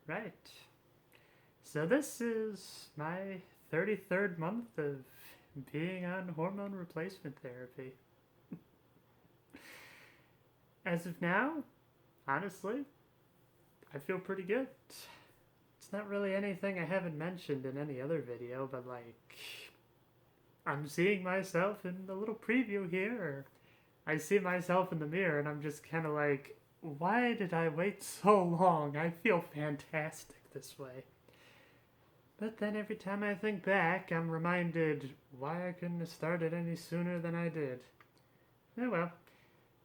Right. So this is my 33rd month of being on hormone replacement therapy. As of now, honestly, I feel pretty good. It's not really anything I haven't mentioned in any other video, but I'm seeing myself in the little preview here, or I see myself in the mirror and I'm just kind of like, why did I wait so long? I feel fantastic this way. But then every time I think back, I'm reminded why I couldn't have started any sooner than I did. Oh well,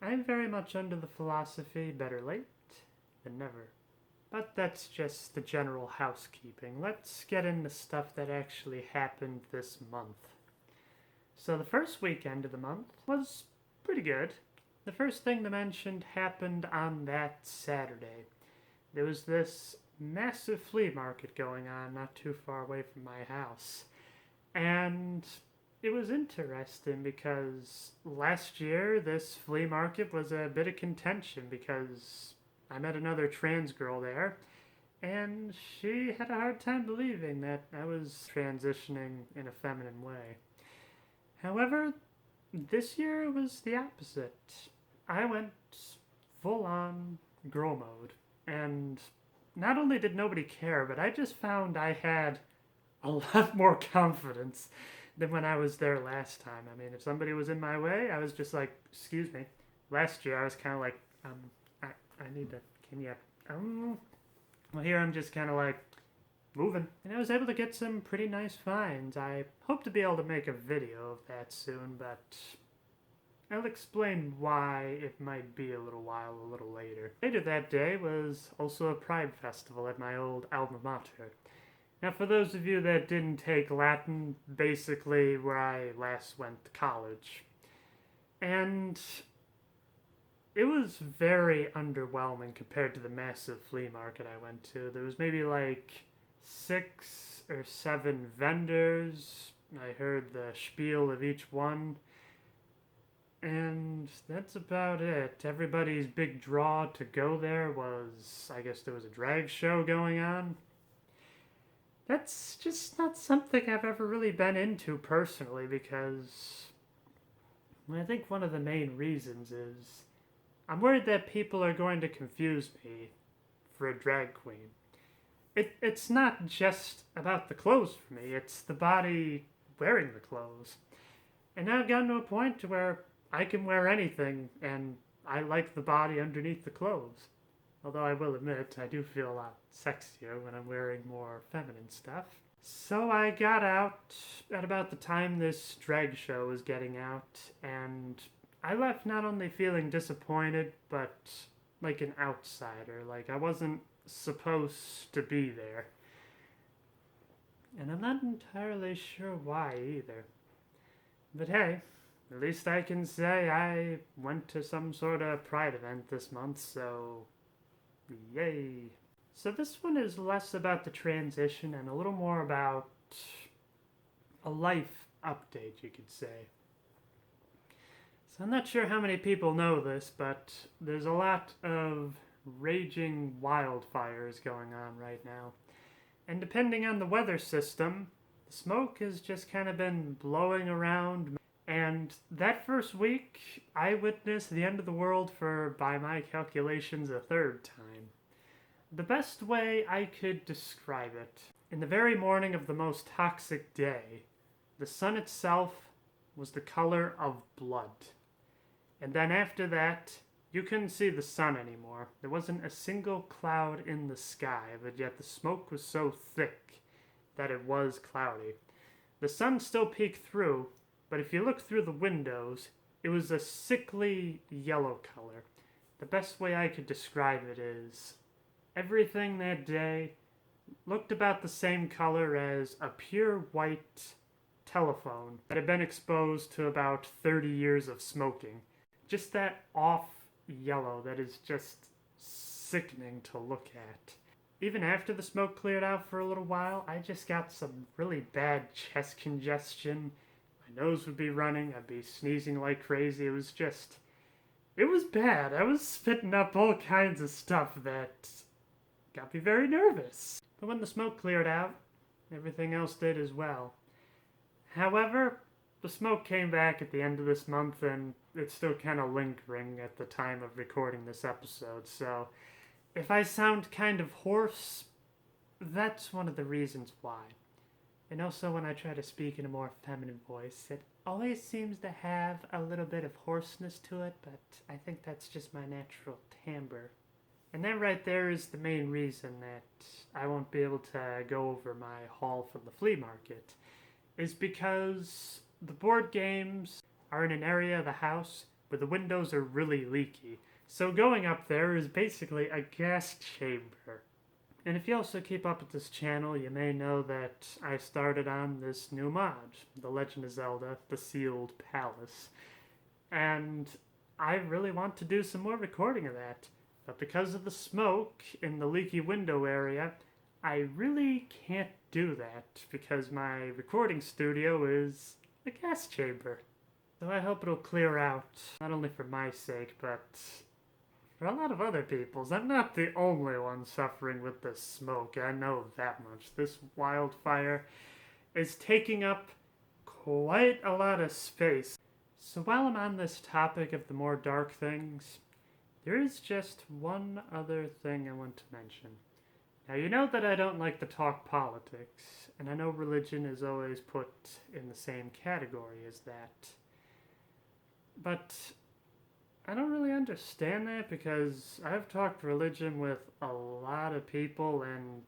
I'm very much under the philosophy better late than never. But that's just the general housekeeping. Let's get into stuff that actually happened this month. So the first weekend of the month was pretty good. The first thing they mentioned happened on that Saturday. There was this massive flea market going on not too far away from my house. And it was interesting because last year this flea market was a bit of contention because I met another trans girl there and she had a hard time believing that I was transitioning in a feminine way. However, this year it was the opposite. I went full on girl mode, and not only did nobody care, but I just found I had a lot more confidence than when I was there last time. I mean, if somebody was in my way, I was just like, excuse me. Last year I was kind of like, I need to, can you, well, here I'm just kind of like, moving. And I was able to get some pretty nice finds. I hope to be able to make a video of that soon, but I'll explain why it might be a little while a little later. Later that day was also a Pride Festival at my old alma mater. Now, for those of you that didn't take Latin, basically where I last went to college. And it was very underwhelming compared to the massive flea market I went to. There was maybe like 6 or 7 vendors. I heard the spiel of each one. And that's about it. Everybody's big draw to go there was, I guess there was a drag show going on. That's just not something I've ever really been into personally because I think one of the main reasons is I'm worried that people are going to confuse me for a drag queen. It's not just about the clothes for me, it's the body wearing the clothes. And now I've gotten to a point where I can wear anything, and I like the body underneath the clothes. Although I will admit, I do feel a lot sexier when I'm wearing more feminine stuff. So I got out at about the time this drag show was getting out, and I left not only feeling disappointed, but like an outsider. Like I wasn't supposed to be there. And I'm not entirely sure why either. But hey, at least I can say I went to some sort of pride event this month, so yay. So this one is less about the transition and a little more about a life update, you could say. So I'm not sure how many people know this, but there's a lot of raging wildfires going on right now. And depending on the weather system, the smoke has just kind of been blowing around. And that first week, I witnessed the end of the world for, by my calculations, a third time. The best way I could describe it, in the very morning of the most toxic day, the sun itself was the color of blood. And then after that, you couldn't see the sun anymore. There wasn't a single cloud in the sky, but yet the smoke was so thick that it was cloudy. The sun still peeked through, but if you look through the windows, it was a sickly yellow color. The best way I could describe it is everything that day looked about the same color as a pure white telephone that had been exposed to about 30 years of smoking. Just that off yellow that is just sickening to look at. Even after the smoke cleared out for a little while, I just got some really bad chest congestion. My nose would be running, I'd be sneezing like crazy. It was bad. I was spitting up all kinds of stuff that got me very nervous. But when the smoke cleared out, everything else did as well. However, the smoke came back at the end of this month and it's still kind of lingering at the time of recording this episode, so if I sound kind of hoarse, that's one of the reasons why. And also when I try to speak in a more feminine voice, it always seems to have a little bit of hoarseness to it, but I think that's just my natural timbre. And that right there is the main reason that I won't be able to go over my haul from the flea market, is because the board games are in an area of the house where the windows are really leaky. So going up there is basically a gas chamber. And if you also keep up with this channel, you may know that I started on this new mod, The Legend of Zelda: The Sealed Palace. And I really want to do some more recording of that. But because of the smoke in the leaky window area, I really can't do that because my recording studio is a gas chamber. So I hope it'll clear out, not only for my sake, but for a lot of other people's. I'm not the only one suffering with this smoke, I know that much. This wildfire is taking up quite a lot of space. So while I'm on this topic of the more dark things, there is just one other thing I want to mention. Now, you know that I don't like to talk politics, and I know religion is always put in the same category as that. But I don't really understand that because I've talked religion with a lot of people, and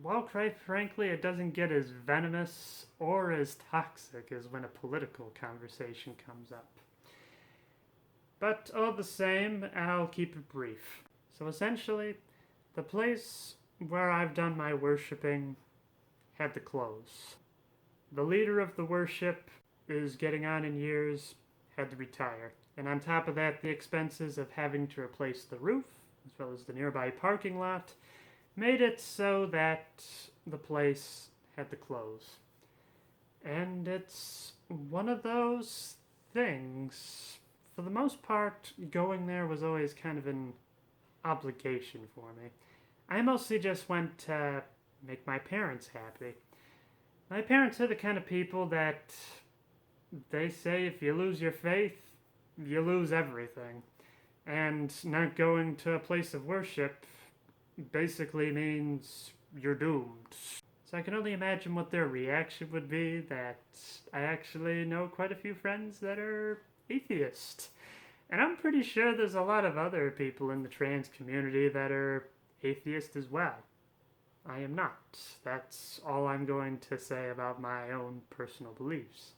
well, quite frankly, it doesn't get as venomous or as toxic as when a political conversation comes up. But all the same, I'll keep it brief. So essentially, the place where I've done my worshipping had to close. The leader of the worship is getting on in years, had to retire. And on top of that, the expenses of having to replace the roof, as well as the nearby parking lot, made it so that the place had to close. And it's one of those things. For the most part, going there was always kind of an obligation for me. I mostly just went to make my parents happy. My parents are the kind of people that they say if you lose your faith, you lose everything. And not going to a place of worship basically means you're doomed. So I can only imagine what their reaction would be, that I actually know quite a few friends that are atheist. And I'm pretty sure there's a lot of other people in the trans community that are atheist as well. I am not. That's all I'm going to say about my own personal beliefs.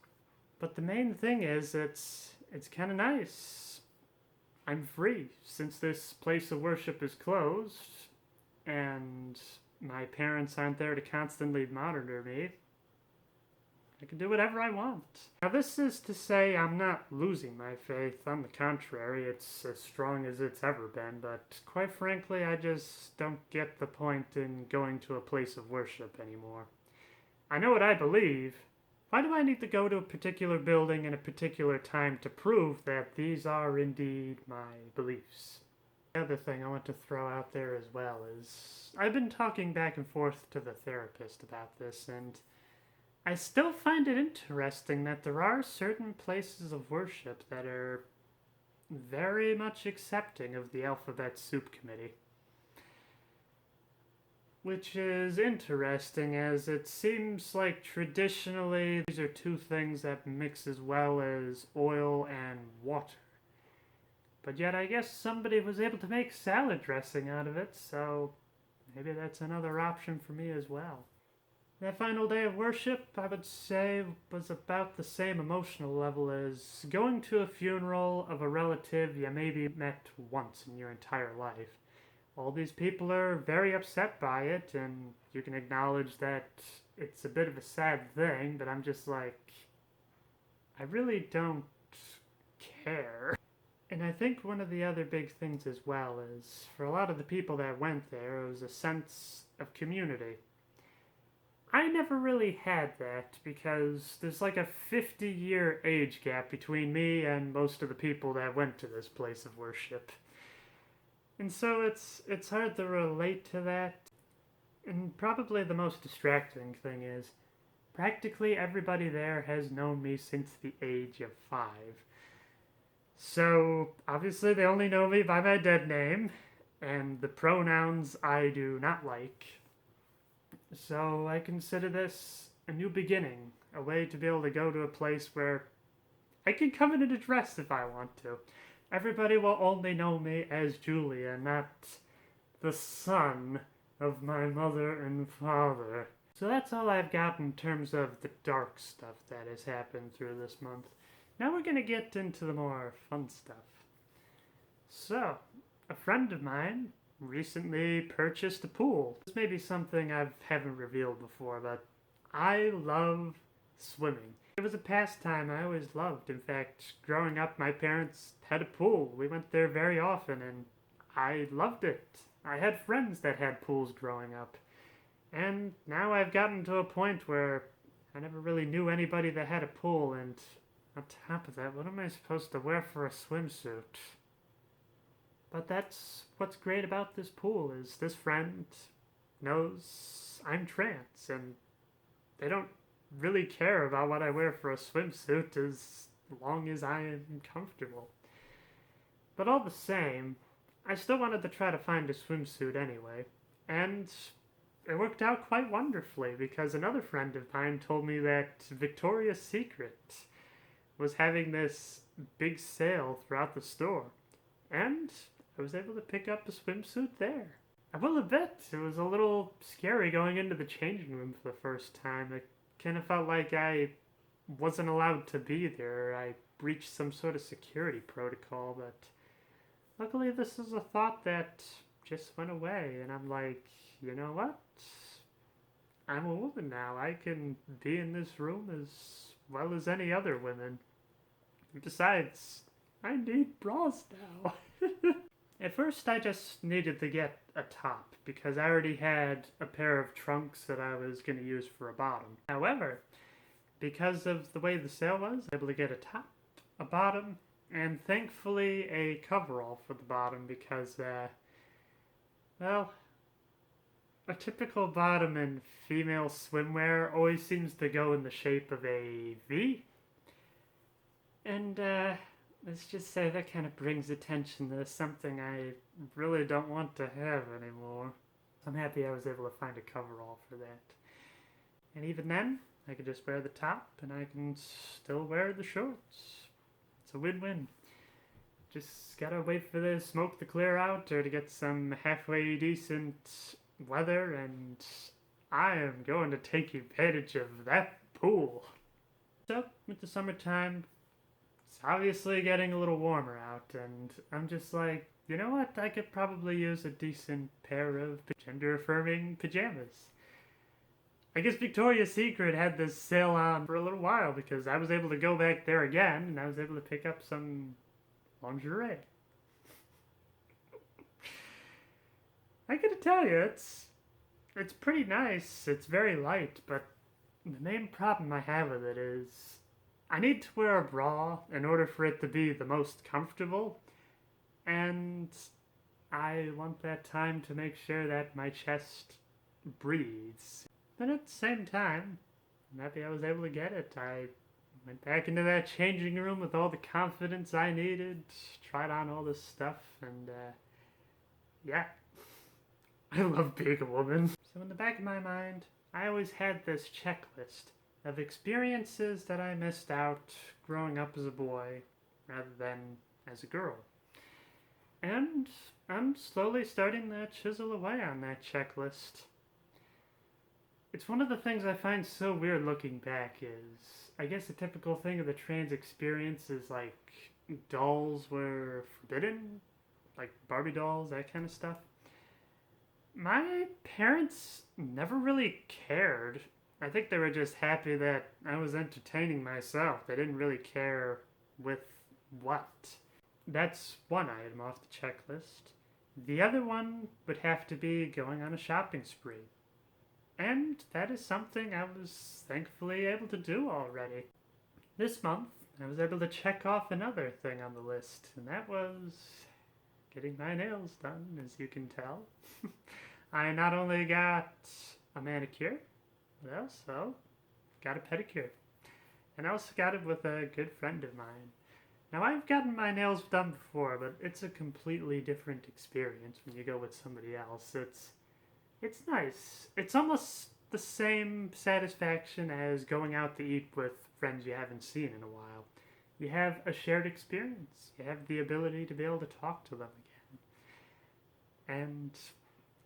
But the main thing is, it's kind of nice. I'm free since this place of worship is closed, and my parents aren't there to constantly monitor me. I can do whatever I want. Now, this is to say I'm not losing my faith. On the contrary, it's as strong as it's ever been, but quite frankly, I just don't get the point in going to a place of worship anymore. I know what I believe. Why do I need to go to a particular building in a particular time to prove that these are indeed my beliefs? The other thing I want to throw out there as well is I've been talking back and forth to the therapist about this, and I still find it interesting that there are certain places of worship that are very much accepting of the Alphabet Soup Committee. Which is interesting, as it seems like traditionally these are two things that mix as well as oil and water. But yet I guess somebody was able to make salad dressing out of it, so maybe that's another option for me as well. That final day of worship, I would say, was about the same emotional level as going to a funeral of a relative you maybe met once in your entire life. All these people are very upset by it, and you can acknowledge that it's a bit of a sad thing, but I'm just like, I really don't care. And I think one of the other big things as well is, for a lot of the people that went there, it was a sense of community. I never really had that because there's like a 50-year age gap between me and most of the people that went to this place of worship. And so it's hard to relate to that, And probably the most distracting thing is, practically everybody there has known me since the age of 5. So, obviously, they only know me by my dead name, and the pronouns I do not like. So, I consider this a new beginning, a way to be able to go to a place where I can come in a dress if I want to. Everybody will only know me as Julia, not the son of my mother and father. So that's all I've got in terms of the dark stuff that has happened through this month. Now we're gonna get into the more fun stuff. So, a friend of mine recently purchased a pool. This may be something I haven't revealed before, but I love swimming. It was a pastime I always loved. In fact, growing up, my parents had a pool. We went there very often, and I loved it. I had friends that had pools growing up. And now I've gotten to a point where I never really knew anybody that had a pool, and on top of that, what am I supposed to wear for a swimsuit? But that's what's great about this pool, is this friend knows I'm trans, and they don't really care about what I wear for a swimsuit as long as I am comfortable. But all the same, I still wanted to try to find a swimsuit anyway, and it worked out quite wonderfully because another friend of mine told me that Victoria's Secret was having this big sale throughout the store, and I was able to pick up a swimsuit there. I will admit, it was a little scary going into the changing room for the first time. It kind of felt like I wasn't allowed to be there. I breached some sort of security protocol, but luckily this is a thought that just went away, and I'm like, you know what? I'm a woman now. I can be in this room as well as any other women. Besides, I need bras now. At first, I just needed to get a top because I already had a pair of trunks that I was going to use for a bottom. However, because of the way the sale was, I was able to get a top, a bottom, and thankfully a coverall for the bottom because, well, a typical bottom in female swimwear always seems to go in the shape of a V. And, let's just say that kind of brings attention to something I really don't want to have anymore. I'm happy I was able to find a coverall for that. And even then, I could just wear the top and I can still wear the shorts. It's a win-win. Just gotta wait for the smoke to clear out or to get some halfway decent weather, and I am going to take advantage of that pool. So, with the summertime, it's obviously getting a little warmer out, and I'm just like, you know what? I could probably use a decent pair of gender-affirming pajamas. I guess Victoria's Secret had this sale on for a little while because I was able to go back there again, and I was able to pick up some lingerie. I gotta tell you, it's pretty nice. It's very light, but the main problem I have with it is I need to wear a bra in order for it to be the most comfortable, and I want that time to make sure that my chest breathes. But at the same time, I'm happy I was able to get it. I went back into that changing room with all the confidence I needed, tried on all this stuff, and yeah. I love being a woman. So in the back of my mind, I always had this checklist of experiences that I missed out growing up as a boy rather than as a girl. And I'm slowly starting to chisel away on that checklist. It's one of the things I find so weird looking back is, I guess a typical thing of the trans experience is like dolls were forbidden, like Barbie dolls, that kind of stuff. My parents never really cared. I think they were just happy that I was entertaining myself. They didn't really care with what. That's one item off the checklist. The other one would have to be going on a shopping spree. And that is something I was thankfully able to do already. This month, I was able to check off another thing on the list, and that was getting my nails done, as you can tell. I not only got a manicure, but also got a pedicure. And I also got it with a good friend of mine. Now, I've gotten my nails done before, but it's a completely different experience when you go with somebody else. It's nice. It's almost the same satisfaction as going out to eat with friends you haven't seen in a while. You have a shared experience. You have the ability to be able to talk to them again. And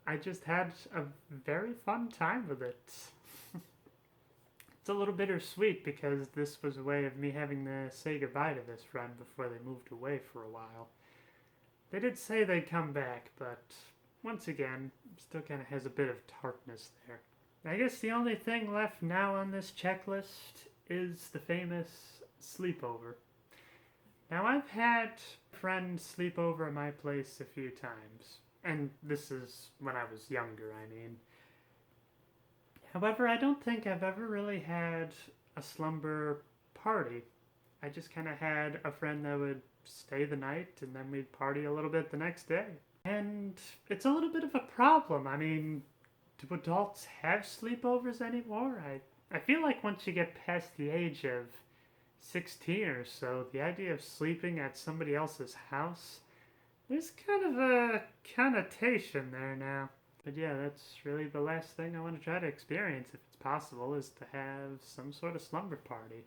I just had a very fun time with it. It's a little bittersweet because this was a way of me having to say goodbye to this friend before they moved away for a while. They did say they'd come back, but once again, still kind of has a bit of tartness there. I guess the only thing left now on this checklist is the famous sleepover. Now, I've had friends sleep over at my place a few times, and this is when I was younger, I mean. However, I don't think I've ever really had a slumber party. I just kind of had a friend that would stay the night and then we'd party a little bit the next day. And it's a little bit of a problem. I mean, do adults have sleepovers anymore? I feel like once you get past the age of 16 or so, the idea of sleeping at somebody else's house, there's kind of a connotation there now. But yeah, that's really the last thing I want to try to experience, if it's possible, is to have some sort of slumber party.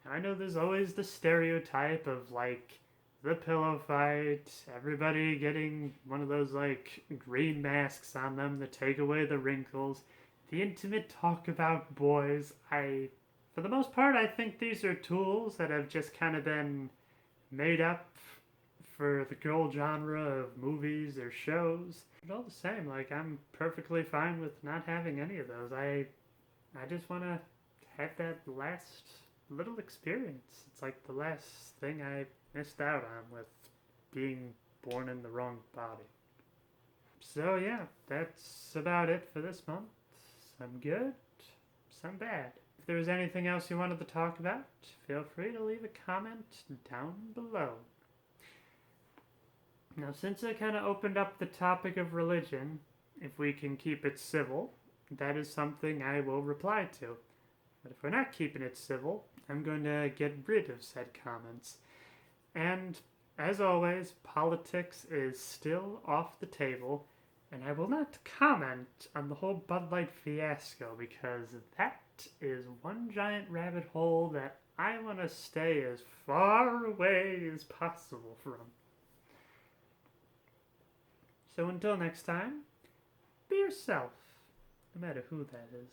And I know there's always the stereotype of, like, the pillow fight, everybody getting one of those, like, green masks on them to take away the wrinkles, the intimate talk about boys. For the most part, I think these are tools that have just kind of been made up for the girl genre of movies or shows. But all the same, like, I'm perfectly fine with not having any of those. I just want to have that last little experience. It's like the last thing I missed out on with being born in the wrong body. So yeah, that's about it for this month. Some good, some bad. If there was anything else you wanted to talk about, feel free to leave a comment down below. Now, since I kind of opened up the topic of religion, if we can keep it civil, that is something I will reply to. But if we're not keeping it civil, I'm going to get rid of said comments. And, as always, politics is still off the table, and I will not comment on the whole Bud Light fiasco, because that is one giant rabbit hole that I want to stay as far away as possible from. So until next time, be yourself, no matter who that is.